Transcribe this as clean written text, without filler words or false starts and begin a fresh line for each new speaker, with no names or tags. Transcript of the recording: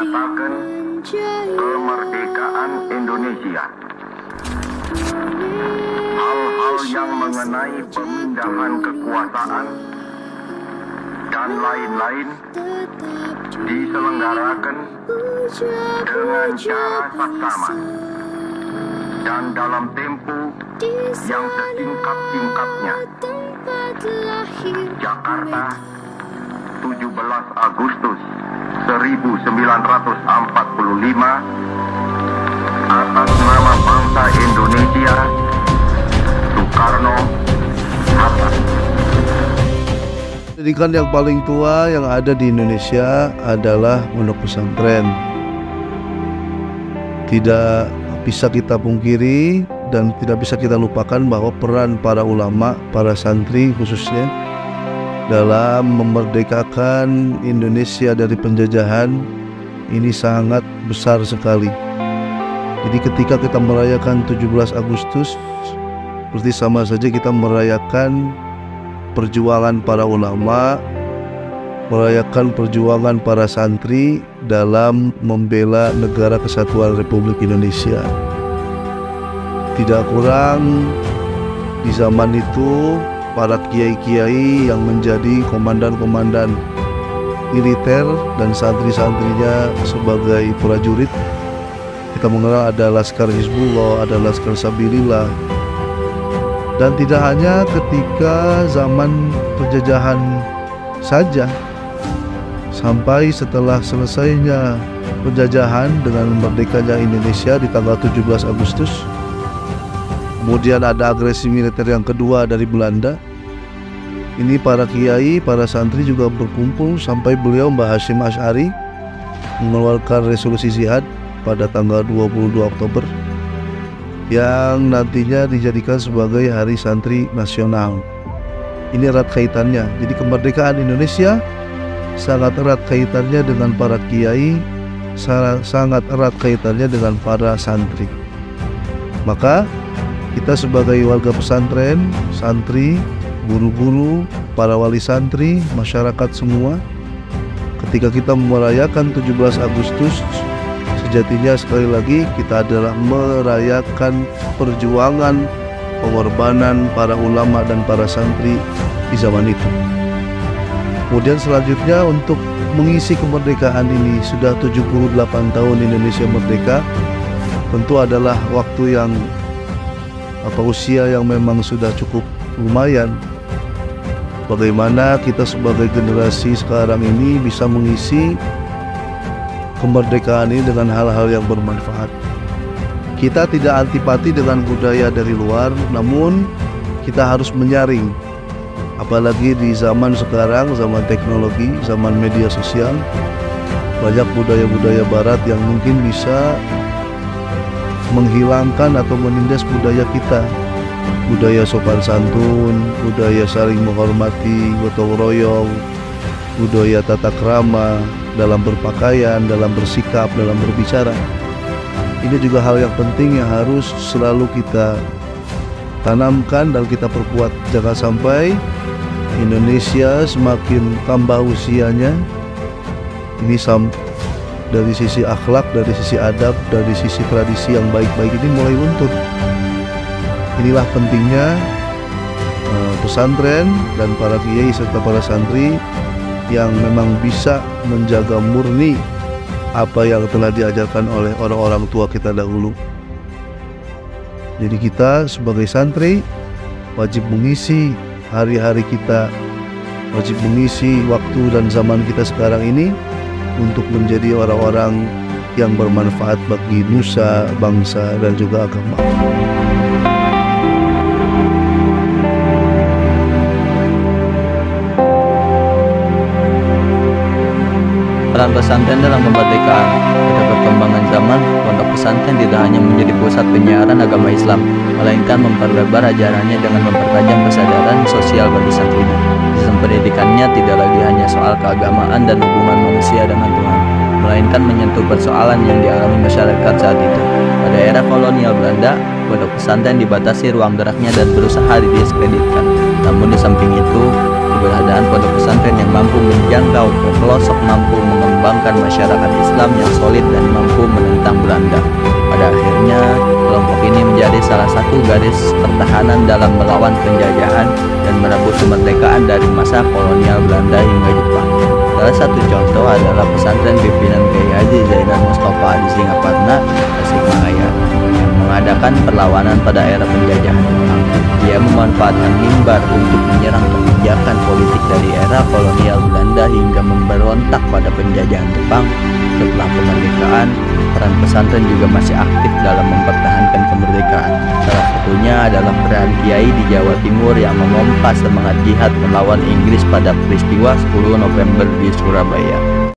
menyatakan kemerdekaan Indonesia. Hal-hal yang mengenai pemindahan kekuasaan dan lain-lain diselenggarakan dengan cara saksama dan dalam tempo yang sesingkat-singkatnya. Jakarta, 17 Agustus 1945, atas nama bangsa Indonesia, Soekarno, Hatta.
Pendidikan yang paling tua yang ada di Indonesia adalah pondok pesantren. Tidak bisa kita pungkiri dan tidak bisa kita lupakan bahwa peran para ulama, para santri khususnya dalam memerdekakan Indonesia dari penjajahan ini sangat besar sekali. Jadi ketika kita merayakan 17 Agustus, seperti sama saja kita merayakan perjuangan para ulama, merayakan perjuangan para santri dalam membela negara kesatuan Republik Indonesia. Tidak kurang di zaman itu para kiai-kiai yang menjadi komandan-komandan militer dan santri-santrinya sebagai prajurit. Kita mengenal ada Laskar Hizbullah, ada Laskar Sabilillah. Dan tidak hanya ketika zaman penjajahan saja, sampai setelah selesainya penjajahan dengan merdekanya Indonesia di tanggal 17 Agustus, kemudian ada agresi militer yang kedua dari Belanda. Ini para kiai, para santri juga berkumpul sampai beliau Mbah Hasyim Asy'ari mengeluarkan resolusi jihad pada tanggal 22 Oktober yang nantinya dijadikan sebagai Hari Santri Nasional. Ini erat kaitannya. Jadi kemerdekaan Indonesia sangat erat kaitannya dengan para kiai, sangat erat kaitannya dengan para santri. Maka kita sebagai warga pesantren, santri, guru-guru, para wali santri, masyarakat semua, ketika kita merayakan 17 Agustus, sejatinya sekali lagi kita adalah merayakan perjuangan pengorbanan para ulama dan para santri di zaman itu. Kemudian selanjutnya untuk mengisi kemerdekaan ini, sudah 78 tahun Indonesia merdeka, tentu adalah waktu yang usia yang memang sudah cukup lumayan. Bagaimana kita sebagai generasi sekarang ini bisa mengisi kemerdekaan ini dengan hal-hal yang bermanfaat. Kita tidak antipati dengan budaya dari luar, namun kita harus menyaring. Apalagi di zaman sekarang, zaman teknologi, zaman media sosial, banyak budaya-budaya barat yang mungkin bisa menghilangkan atau menindas budaya kita. Budaya sopan santun, budaya saling menghormati, gotong royong, budaya tata krama dalam berpakaian, dalam bersikap, dalam berbicara. Ini juga hal yang penting yang harus selalu kita tanamkan dan kita perkuat. Jangan sampai Indonesia semakin tambah usianya, ini dari sisi akhlak, dari sisi adab, dari sisi tradisi yang baik-baik ini mulai luntur. Inilah pentingnya pesantren dan para kiai serta para santri yang memang bisa menjaga murni apa yang telah diajarkan oleh orang-orang tua kita dahulu. Jadi kita sebagai santri wajib mengisi hari-hari kita, wajib mengisi waktu dan zaman kita sekarang ini untuk menjadi orang-orang yang bermanfaat bagi nusa, bangsa, dan juga agama.
Peran pesantren dalam kemerdekaan. Pada perkembangan zaman, pondok pesantren tidak hanya menjadi pusat penyiaran agama Islam, melainkan memperlebar ajarannya dengan mempertajam kesadaran sosial bagi santrinya. Sistem pendidikannya tidak lagi hanya soal keagamaan dan hubungan manusia dengan Tuhan, melainkan menyentuh persoalan yang dialami masyarakat saat itu. Pada era kolonial Belanda, pondok pesantren dibatasi ruang geraknya dan berusaha didiskreditkan. Namun di samping itu, keberadaan pondok pesantren yang mampu menjangkau ke pelosok mampu mengembangkan mengembangkan masyarakat Islam yang solid dan mampu menentang Belanda. Pada akhirnya, kelompok ini menjadi salah satu garis pertahanan dalam melawan penjajahan dan merebut kemerdekaan dari masa kolonial Belanda hingga Jepang. Salah satu contoh adalah pesantren pimpinan Kiai Haji Zainal Mustafa di Singaparna, Tasikmalaya, yang mengadakan perlawanan pada era penjajahan Jepang. Dia memanfaatkan mimbar untuk menyerang kebijakan politik dari era kolonial Belanda hingga memberontak pada penjajahan Jepang. Setelah kemerdekaan, peran pesantren juga masih aktif dalam mempertahankan kemerdekaan. Salah satunya adalah peran kiai di Jawa Timur yang memompa semangat jihad melawan Inggris pada peristiwa 10 November di Surabaya.